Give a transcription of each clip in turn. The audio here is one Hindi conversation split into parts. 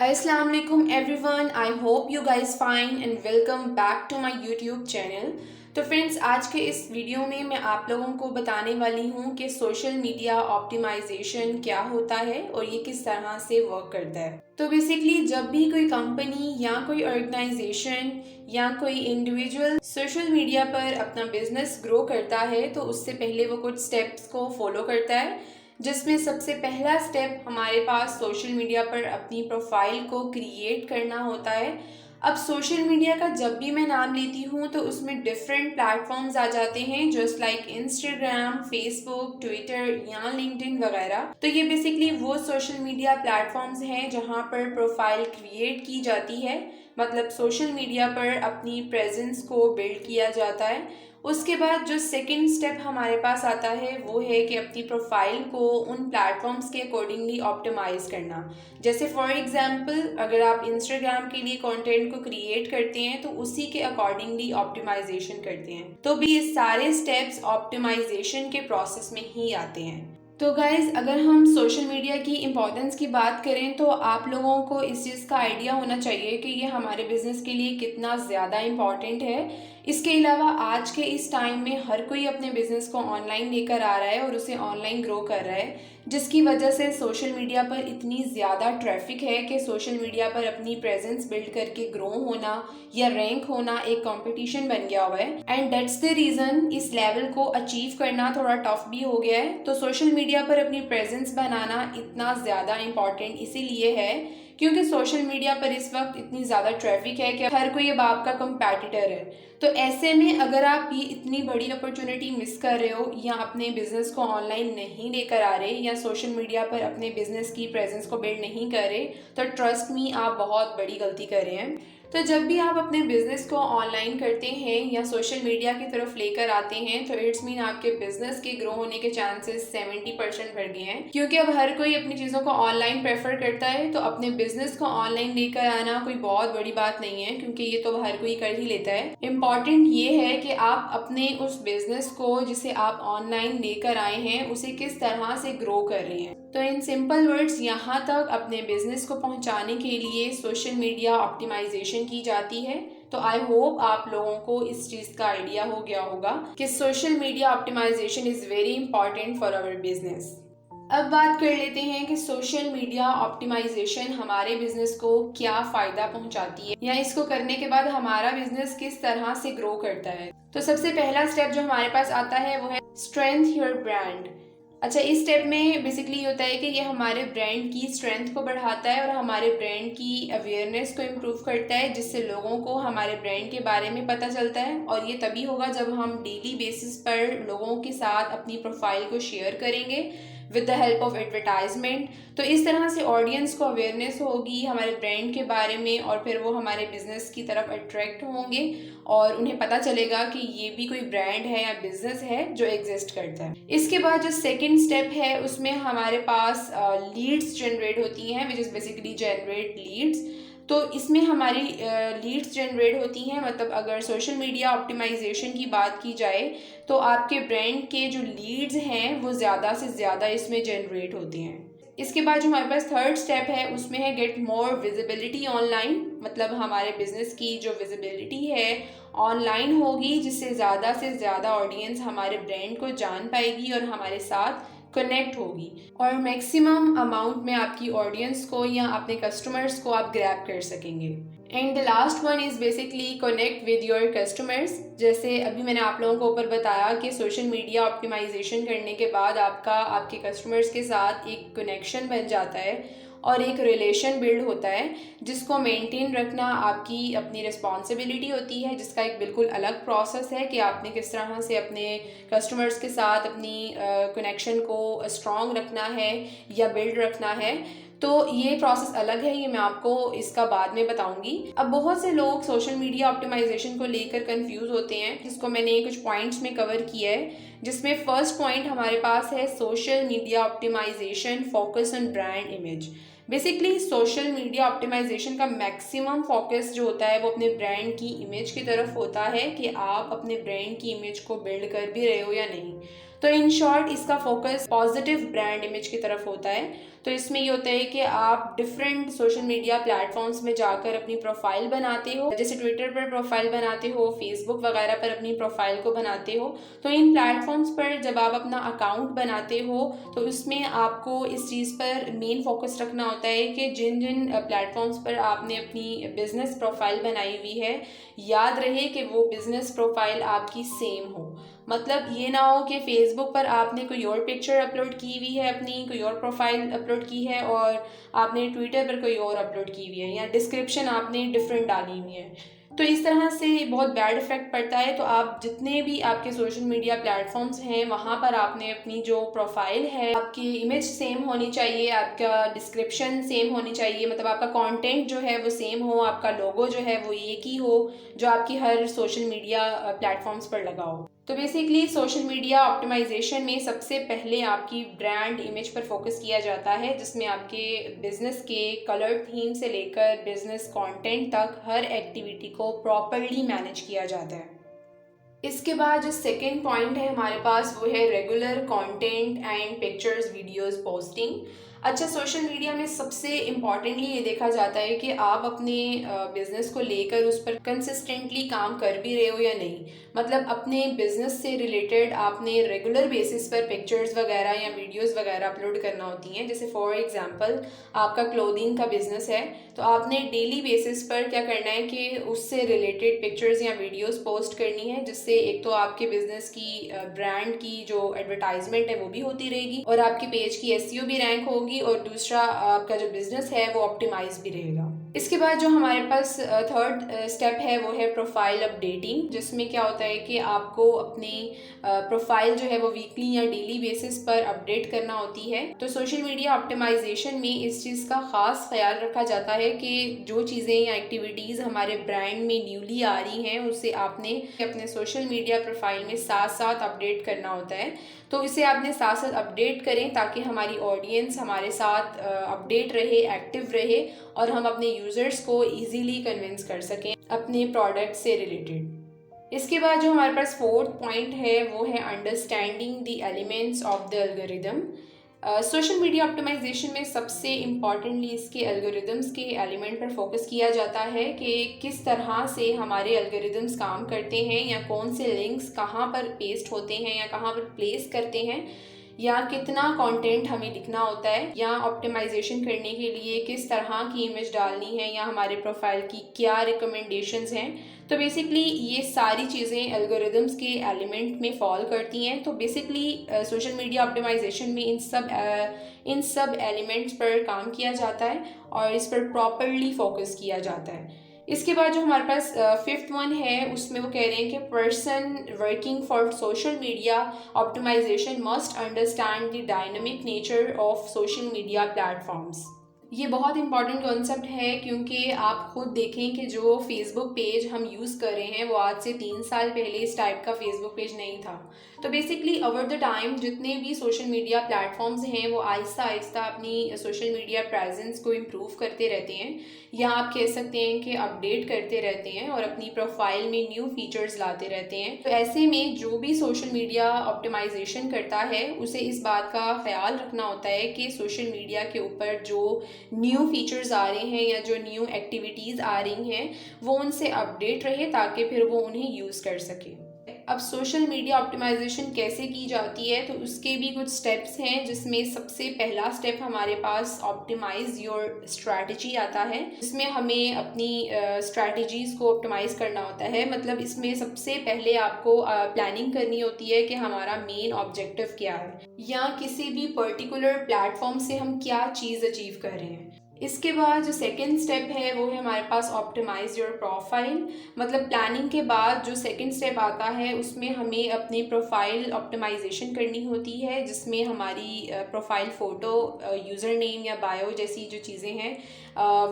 Assalamu alaikum everyone. I hope you guys fine and welcome back to my YouTube channel. तो फ्रेंड्स, आज के इस वीडियो में मैं आप लोगों को बताने वाली हूँ कि सोशल मीडिया ऑप्टिमाइजेशन क्या होता है और ये किस तरह से वर्क करता है। तो बेसिकली जब भी कोई कंपनी या कोई ऑर्गेनाइजेशन या कोई इंडिविजुअल सोशल मीडिया पर अपना बिजनेस ग्रो करता है तो उससे पहले वो कुछ स्टेप्स को फॉलो करता है, जिसमें सबसे पहला स्टेप हमारे पास सोशल मीडिया पर अपनी प्रोफाइल को क्रिएट करना होता है। अब सोशल मीडिया का जब भी मैं नाम लेती हूँ तो उसमें डिफरेंट प्लेटफॉर्म्स आ जाते हैं, just like Instagram, Facebook, Twitter या लिंक्डइन वगैरह। तो ये बेसिकली वो सोशल मीडिया प्लेटफॉर्म्स हैं जहाँ पर प्रोफाइल क्रिएट की जाती है, मतलब सोशल मीडिया पर अपनी प्रेजेंस को बिल्ड किया जाता है। उसके बाद जो सेकंड स्टेप हमारे पास आता है वो है कि अपनी प्रोफाइल को उन प्लेटफॉर्म्स के अकॉर्डिंगली ऑप्टिमाइज करना। जैसे फॉर एग्जांपल, अगर आप इंस्टाग्राम के लिए कंटेंट को क्रिएट करते हैं तो उसी के अकॉर्डिंगली ऑप्टिमाइजेशन करते हैं। तो भी ये सारे स्टेप्स ऑप्टिमाइजेशन के प्रोसेस में ही आते हैं। तो गाइज, अगर हम सोशल मीडिया की इम्पोर्टेंस की बात करें तो आप लोगों को इस चीज़ का आइडिया होना चाहिए कि ये हमारे बिजनेस के लिए कितना ज़्यादा इम्पॉर्टेंट है। इसके अलावा आज के इस टाइम में हर कोई अपने बिजनेस को ऑनलाइन लेकर आ रहा है और उसे ऑनलाइन ग्रो कर रहा है, जिसकी वजह से सोशल मीडिया पर इतनी ज़्यादा ट्रैफिक है कि सोशल मीडिया पर अपनी प्रेजेंस बिल्ड करके ग्रो होना या रैंक होना एक कंपटीशन बन गया हुआ है। एंड दैट्स द रीज़न इस लेवल को अचीव करना थोड़ा टफ भी हो गया है। तो सोशल मीडिया पर अपनी प्रेजेंस बनाना इतना ज़्यादा इम्पॉर्टेंट इसीलिए है क्योंकि सोशल मीडिया पर इस वक्त इतनी ज़्यादा ट्रैफिक है कि हर कोई अब आपका कंपैटिटर है। तो ऐसे में अगर आप ये इतनी बड़ी अपॉर्चुनिटी मिस कर रहे हो या अपने बिजनेस को ऑनलाइन नहीं लेकर आ रहे या सोशल मीडिया पर अपने बिजनेस की प्रेजेंस को बिल्ड नहीं कर रहे, तो ट्रस्ट मी, आप बहुत बड़ी गलती कर रहे हैं। तो जब भी आप अपने बिजनेस को ऑनलाइन करते हैं या सोशल मीडिया की तरफ लेकर आते हैं तो इट्स मीन आपके बिजनेस के ग्रो होने के चांसेस 70% बढ़ गए हैं, क्योंकि अब हर कोई अपनी चीज़ों को ऑनलाइन प्रेफर करता है। तो अपने बिजनेस को ऑनलाइन लेकर आना कोई बहुत बड़ी बात नहीं है, क्योंकि ये तो हर कोई कर ही लेता है। इम्पॉर्टेंट ये है कि आप अपने उस बिजनेस को जिसे आप ऑनलाइन लेकर आए हैं उसे किस तरह से ग्रो कर रहे हैं। तो इन सिंपल वर्ड्स, यहाँ तक अपने बिजनेस को पहुँचाने के लिए सोशल मीडिया ऑप्टिमाइजेशन की जाती है। तो आई होप आप लोगों को इस चीज़ का आइडिया हो गया होगा कि social media optimisation is very important for our business. अब बात कर लेते हैं कि सोशल मीडिया ऑप्टिमाइजेशन हमारे बिजनेस को क्या फ़ायदा पहुंचाती है या इसको करने के बाद हमारा बिजनेस किस तरह से ग्रो करता है। तो सबसे पहला स्टेप जो हमारे पास आता है वो है स्ट्रेंथ योर ब्रांड। अच्छा, इस स्टेप में बेसिकली होता है कि ये हमारे ब्रांड की स्ट्रेंथ को बढ़ाता है और हमारे ब्रांड की अवेयरनेस को इम्प्रूव करता है, जिससे लोगों को हमारे ब्रांड के बारे में पता चलता है। और ये तभी होगा जब हम डेली बेसिस पर लोगों के साथ अपनी प्रोफाइल को शेयर करेंगे with the help of advertisement. तो इस तरह से ऑडियंस को अवेयरनेस होगी हमारे ब्रांड के बारे में और फिर वो हमारे बिजनेस की तरफ अट्रैक्ट होंगे और उन्हें पता चलेगा कि ये भी कोई ब्रांड है या बिजनेस है जो एग्जिस्ट करता है। इसके बाद जो सेकंड स्टेप है उसमें हमारे पास लीड्स जनरेट होती हैं, which is basically generate Leeds. तो इसमें हमारी लीड्स जनरेट होती हैं, मतलब अगर सोशल मीडिया ऑप्टिमाइजेशन की बात की जाए तो आपके ब्रांड के जो लीड्स हैं वो ज़्यादा से ज़्यादा इसमें जनरेट होते हैं। इसके बाद जो हमारे पास थर्ड स्टेप है उसमें है गेट मोर विजिबिलिटी ऑनलाइन, मतलब हमारे बिजनेस की जो विजिबिलिटी है ऑनलाइन होगी, जिससे ज़्यादा से ज़्यादा ऑडियंस हमारे ब्रांड को जान पाएगी और हमारे साथ कनेक्ट होगी और मैक्सिमम अमाउंट में आपकी ऑडियंस को या अपने कस्टमर्स को आप ग्रैब कर सकेंगे। And the last one is basically connect with your customers. जैसे अभी मैंने आप लोगों को ऊपर बताया कि सोशल मीडिया ऑप्टिमाइजेशन करने के बाद आपके कस्टमर्स के साथ एक कनेक्शन बन जाता है और एक रिलेशन बिल्ड होता है, जिसको मेंटेन रखना आपकी अपनी रिस्पॉन्सिबिलिटी होती है, जिसका एक बिल्कुल अलग प्रोसेस है कि आपने किस तरह से अपने कस्टमर्स के साथ अपनी कनेक्शन को स्ट्रॉन्ग रखना है या बिल्ड रखना है। तो ये प्रोसेस अलग है, ये मैं आपको इसका बाद में बताऊंगी। अब बहुत से लोग सोशल मीडिया ऑप्टिमाइजेशन को लेकर कंफ्यूज होते हैं, जिसको मैंने कुछ पॉइंट्स में कवर किया है, जिसमें फर्स्ट पॉइंट हमारे पास है social media optimisation focus on brand image. Basically social media optimisation का मैक्सिमम फोकस जो होता है वो अपने ब्रांड की इमेज की तरफ होता है कि आप अपने ब्रांड की इमेज को बिल्ड कर भी रहे हो या नहीं। तो इन शॉर्ट इसका फोकस पॉजिटिव ब्रांड इमेज की तरफ होता है। तो इसमें ये होता है कि आप डिफरेंट सोशल मीडिया प्लेटफॉर्म्स में जाकर अपनी प्रोफाइल बनाते हो, जैसे ट्विटर पर प्रोफाइल बनाते हो, फेसबुक वगैरह पर अपनी प्रोफाइल को बनाते हो। तो इन प्लेटफॉर्म्स पर जब आप अपना अकाउंट बनाते हो तो उसमें आपको इस चीज़ पर मेन फोकस रखना होता है कि जिन जिन प्लेटफॉर्म्स पर आपने अपनी बिजनेस प्रोफाइल बनाई हुई है, याद रहे कि वो बिजनेस प्रोफाइल आपकी सेम हो। मतलब ये ना हो कि फेसबुक पर आपने कोई और पिक्चर अपलोड की हुई है, अपनी कोई और प्रोफाइल अपलोड की है, और आपने ट्विटर पर कोई और अपलोड की हुई है, या डिस्क्रिप्शन आपने डिफरेंट डाली हुई है। तो इस तरह से बहुत बैड इफेक्ट पड़ता है। तो आप जितने भी आपके सोशल मीडिया प्लेटफॉर्म्स हैं वहाँ पर आपने अपनी जो प्रोफाइल है, आपकी इमेज सेम होनी चाहिए, आपका डिस्क्रिप्शन सेम होनी चाहिए, मतलब आपका कंटेंट जो है वो सेम हो, आपका लोगो जो है वो एक ही हो जो आपकी हर सोशल मीडिया प्लेटफॉर्म्स पर लगा हो। तो बेसिकली सोशल मीडिया ऑप्टिमाइजेशन में सबसे पहले आपकी ब्रांड इमेज पर फोकस किया जाता है, जिसमें आपके बिजनेस के कलर थीम से लेकर बिजनेस कंटेंट तक हर एक्टिविटी को प्रॉपरली मैनेज किया जाता है। इसके बाद जो सेकेंड पॉइंट है हमारे पास वो है regular content and pictures videos posting. अच्छा, सोशल मीडिया में सबसे इम्पॉर्टेंटली ये देखा जाता है कि आप अपने बिजनेस को लेकर उस पर कंसिस्टेंटली काम कर भी रहे हो या नहीं। मतलब अपने बिजनेस से रिलेटेड आपने रेगुलर बेसिस पर पिक्चर्स वगैरह या वीडियोस वगैरह अपलोड करना होती हैं। जैसे फॉर एग्जांपल आपका क्लोथिंग का बिजनेस है तो आपने डेली बेसिस पर क्या करना है कि उससे रिलेटेड पिक्चर्स या वीडियोस पोस्ट करनी है, जिससे एक तो आपके बिजनेस की ब्रांड की जो एडवर्टाइजमेंट है वो भी होती रहेगी और आपके पेज की एसईओ भी रैंक होगी, और दूसरा आपका जो बिजनेस है वो ऑप्टिमाइज भी रहेगा। इसके बाद जो हमारे पास थर्ड स्टेप है वो है प्रोफाइल अपडेटिंग, जिसमें क्या होता है कि आपको अपनी प्रोफाइल जो है वो वीकली या डेली बेसिस पर अपडेट करना होती है। तो सोशल मीडिया ऑप्टिमाइजेशन में इस चीज़ का खास ख्याल रखा जाता है कि जो चीज़ें या एक्टिविटीज़ हमारे ब्रांड में न्यूली आ रही हैं उसे आपने अपने सोशल मीडिया प्रोफाइल में साथ साथ अपडेट करना होता है। तो इसे आपने साथ साथ अपडेट करें ताकि हमारी ऑडियंस हमारे साथ अपडेट रहे, एक्टिव रहे, और हम अपने यूज़र्स को इजीली कन्विंस कर सकें अपने प्रोडक्ट से रिलेटेड। इसके बाद जो हमारे पास फोर्थ पॉइंट है वो है understanding the elements of the algorithm. Social media optimisation में सबसे इम्पॉर्टेंटली इसके एल्गोरिदम्स के एलिमेंट पर फोकस किया जाता है कि किस तरह से हमारे एल्गोरिदम्स काम करते हैं, या कौन से लिंक्स कहाँ पर पेस्ट होते हैं या कहाँ पर प्लेस करते हैं, या कितना कंटेंट हमें लिखना होता है, या ऑप्टिमाइजेशन करने के लिए किस तरह की इमेज डालनी है, या हमारे प्रोफाइल की क्या रिकमेंडेशंस हैं। तो बेसिकली ये सारी चीज़ें एल्गोरिदम्स के एलिमेंट में फॉल करती हैं। तो बेसिकली सोशल मीडिया ऑप्टिमाइजेशन में इन सब एलिमेंट्स पर काम किया जाता है और इस पर प्रॉपरली फोकस किया जाता है। इसके बाद जो हमारे पास फिफ्थ वन है उसमें वो कह रहे हैं कि person working for social media optimisation must understand the dynamic nature of social media platforms. ये बहुत इंपॉर्टेंट कॉन्सेप्ट है क्योंकि आप खुद देखें कि जो फेसबुक पेज हम यूज़ कर रहे हैं वो आज से 3 साल पहले इस टाइप का फेसबुक पेज नहीं था। तो बेसिकली ओवर द टाइम जितने भी सोशल मीडिया प्लेटफॉर्म्स हैं वो आहिस्ता आहिस्ता अपनी सोशल मीडिया प्रेजेंस को इम्प्रूव करते रहते हैं, या आप कह सकते हैं कि अपडेट करते रहते हैं और अपनी प्रोफाइल में न्यू फीचर्स लाते रहते हैं। तो ऐसे में जो भी सोशल मीडिया ऑप्टिमाइजेशन करता है उसे इस बात का ख्याल रखना होता है कि सोशल मीडिया के ऊपर जो न्यू फीचर्स आ रहे हैं या जो न्यू एक्टिविटीज़ आ रही हैं वो उनसे अपडेट रहे ताकि फिर वो उन्हें यूज़ कर सके। अब सोशल मीडिया ऑप्टिमाइजेशन कैसे की जाती है तो उसके भी कुछ स्टेप्स हैं, जिसमें सबसे पहला स्टेप हमारे पास ऑप्टिमाइज योर स्ट्रैटेजी आता है, जिसमें हमें अपनी स्ट्रैटेजीज़ को ऑप्टिमाइज़ करना होता है। मतलब इसमें सबसे पहले आपको प्लानिंग करनी होती है कि हमारा मेन ऑब्जेक्टिव क्या है, या किसी भी पर्टिकुलर प्लेटफॉर्म से हम क्या चीज़ अचीव कर रहे हैं। इसके बाद जो सेकंड स्टेप है वो है हमारे पास ऑप्टिमाइज योर प्रोफाइल। मतलब प्लानिंग के बाद जो सेकंड स्टेप आता है उसमें हमें अपनी प्रोफाइल ऑप्टिमाइजेशन करनी होती है, जिसमें हमारी प्रोफाइल फ़ोटो, यूज़र नेम या बायो जैसी जो चीज़ें हैं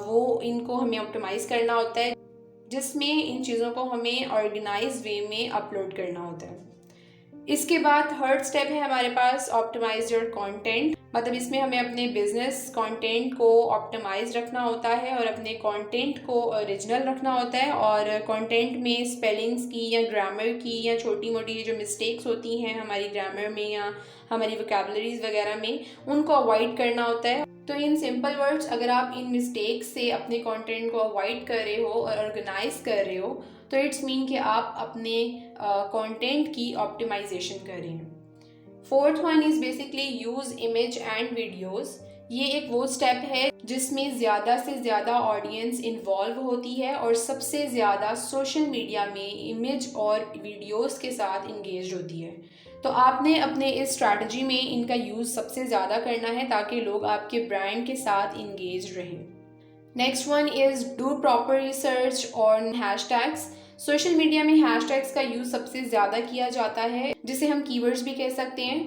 वो इनको हमें ऑप्टिमाइज़ करना होता है, जिसमें इन चीज़ों को हमें ऑर्गेनाइज वे में अपलोड करना होता है। इसके बाद थर्ड स्टेप है हमारे पास ऑप्टिमाइज योर कंटेंट। मतलब इसमें हमें अपने बिजनेस कंटेंट को ऑप्टिमाइज रखना होता है और अपने कंटेंट को ओरिजिनल रखना होता है, और कंटेंट में स्पेलिंग्स की या ग्रामर की या छोटी मोटी जो मिस्टेक्स होती हैं हमारी ग्रामर में या हमारी वोकैबुलरीज वगैरह में, उनको अवॉइड करना होता है। तो इन सिंपल वर्ड्स, अगर आप इन मिस्टेक्स से अपने कंटेंट को अवॉइड कर रहे हो और ऑर्गेनाइज कर रहे हो तो इट्स मीन कि आप अपने कंटेंट की ऑप्टिमाइजेशन कर रहे हैं। Fourth one is basically use image and videos. ये एक वो स्टेप है जिसमें ज़्यादा से ज़्यादा ऑडियंस इन्वॉल्व होती है और सबसे ज़्यादा सोशल मीडिया में इमेज और वीडियोस के साथ इंगेज होती है। तो आपने अपने इस स्ट्रैटेजी में इनका यूज़ सबसे ज़्यादा करना है ताकि लोग आपके ब्रांड के साथ इंगेज रहें। Next one is do proper research on hashtags. Social media में हैशटैग्स का यूज़ सबसे ज़्यादा किया जाता है, जिसे हम कीवर्ड्स भी कह सकते हैं।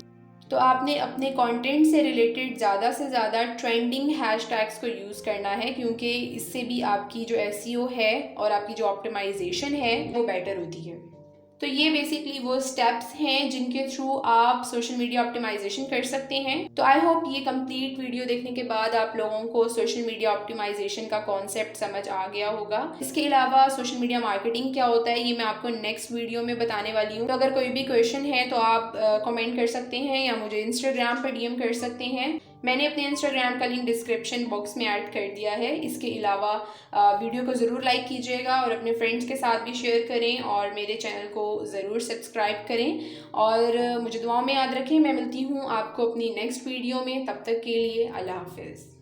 तो आपने अपने कंटेंट से रिलेटेड ज़्यादा से ज़्यादा ट्रेंडिंग हैशटैग्स को यूज़ करना है, क्योंकि इससे भी आपकी जो एसईओ है और आपकी जो ऑप्टिमाइजेशन है वो बेटर होती है। तो ये बेसिकली वो स्टेप्स हैं जिनके थ्रू आप सोशल मीडिया ऑप्टिमाइजेशन कर सकते हैं। तो आई होप ये कंप्लीट वीडियो देखने के बाद आप लोगों को सोशल मीडिया ऑप्टिमाइजेशन का कॉन्सेप्ट समझ आ गया होगा। इसके अलावा सोशल मीडिया मार्केटिंग क्या होता है ये मैं आपको नेक्स्ट वीडियो में बताने वाली हूँ। तो अगर कोई भी क्वेश्चन है तो आप कमेंट कर सकते हैं या मुझे इंस्टाग्राम पर डीएम कर सकते हैं। मैंने अपने इंस्टाग्राम का लिंक डिस्क्रिप्शन बॉक्स में ऐड कर दिया है। इसके अलावा वीडियो को ज़रूर लाइक कीजिएगा और अपने फ्रेंड्स के साथ भी शेयर करें और मेरे चैनल को ज़रूर सब्सक्राइब करें और मुझे दुआओं में याद रखें। मैं मिलती हूँ आपको अपनी नेक्स्ट वीडियो में, तब तक के लिए अल्लाह हाफिज़।